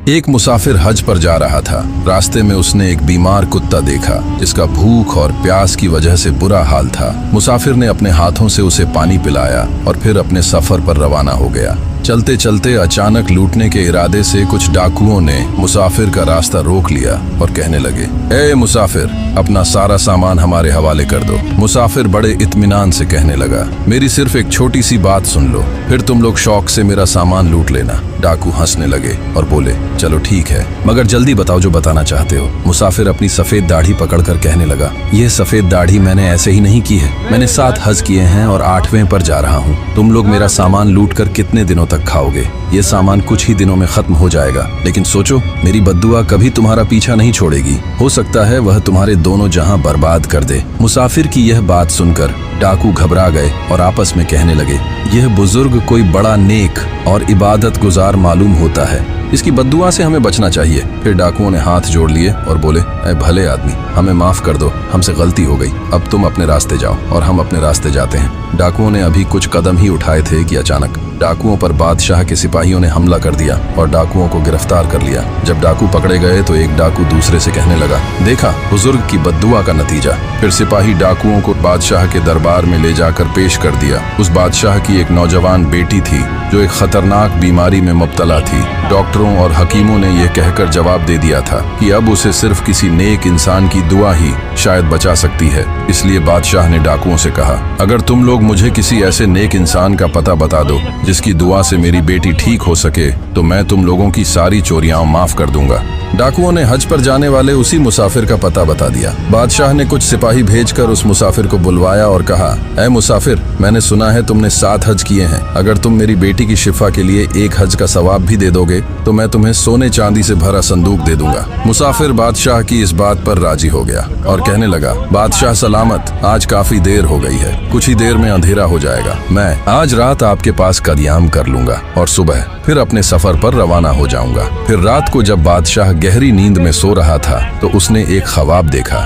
एक मुसाफिर हज पर जा रहा था। रास्ते में उसने एक बीमार कुत्ता देखा जिसका भूख और प्यास की वजह से बुरा हाल था। मुसाफिर ने अपने हाथों से उसे पानी पिलाया और फिर अपने सफर पर रवाना हो गया। चलते चलते अचानक लूटने के इरादे से कुछ डाकुओं ने मुसाफिर का रास्ता रोक लिया और कहने लगे, ए मुसाफिर, अपना सारा सामान हमारे हवाले कर दो। मुसाफिर बड़े इत्मीनान से कहने लगा, मेरी सिर्फ एक छोटी सी बात सुन लो, फिर तुम लोग शौक से मेरा सामान लूट लेना। डाकू हंसने लगे और बोले, चलो ठीक है, मगर जल्दी बताओ जो बताना चाहते हो। मुसाफिर अपनी सफेद दाढ़ी पकड़कर कहने लगा, यह सफेद दाढ़ी मैंने ऐसे ही नहीं की है। मैंने 7 हज किए हैं और 8वें पर जा रहा हूँ। तुम लोग मेरा सामान लूट कर कितने दिनों तक खाओगे? ये सामान कुछ ही दिनों में खत्म हो जाएगा, लेकिन सोचो, मेरी बद्दुआ कभी तुम्हारा पीछा नहीं छोड़ेगी। हो सकता है वह तुम्हारे दोनों जहां बर्बाद कर दे। मुसाफिर की यह बात सुनकर डाकू घबरा गए और आपस में कहने लगे, यह बुजुर्ग कोई बड़ा नेक और इबादत गुजार मालूम होता है, इसकी बद्दुआ से हमें बचना चाहिए। फिर डाकुओं ने हाथ जोड़ लिए और बोले, ऐ भले आदमी, हमें माफ कर दो, हमसे गलती हो गई, अब तुम अपने रास्ते जाओ और हम अपने रास्ते जाते हैं। डाकुओं ने अभी कुछ कदम ही उठाए थे कि अचानक डाकुओं पर बादशाह के सिपाहियों ने हमला कर दिया और डाकुओं को गिरफ्तार कर लिया। जब डाकू पकड़े गए तो एक डाकू दूसरे से कहने लगा, देखा बुजुर्ग की बद्दुआ का नतीजा। फिर सिपाही डाकुओं को बादशाह के दरबार में ले जाकर पेश कर दिया। उस बादशाह की एक नौजवान बेटी थी जो एक खतरनाक बीमारी में मुब्तला थी। डॉक्टरों और हकीमों ने यह कहकर जवाब दे दिया था कि अब उसे सिर्फ किसी नेक इंसान की दुआ ही शायद बचा सकती है। इसलिए बादशाह ने डाकुओं से कहा, अगर तुम लोग मुझे किसी ऐसे नेक इंसान का पता बता दो जिसकी दुआ से मेरी बेटी ठीक हो सके, तो मैं तुम लोगों की सारी चोरियां माफ कर दूंगा। डाकुओं ने हज पर जाने वाले उसी मुसाफिर का पता बता दिया। बादशाह ने कुछ सिपाही भेजकर उस मुसाफिर को बुलवाया और कहा, ऐ मुसाफिर, मैंने सुना है तुमने 7 हज किए हैं। अगर तुम मेरी बेटी की शिफा के लिए 1 हज का सवाब भी दे दोगे तो मैं तुम्हें सोने चांदी से भरा संदूक दे दूंगा। मुसाफिर बादशाह की इस बात पर राजी हो गया और कहने लगा, बादशाह सलामत, आज काफी देर हो गई है, कुछ ही देर में अंधेरा हो जाएगा। मैं आज रात आपके पास कदयाम कर लूंगा और सुबह फिर अपने सफर पर रवाना हो जाऊंगा। फिर रात को जब बादशाह गहरी नींद में सो रहा था तो उसने एक ख्वाब देखा।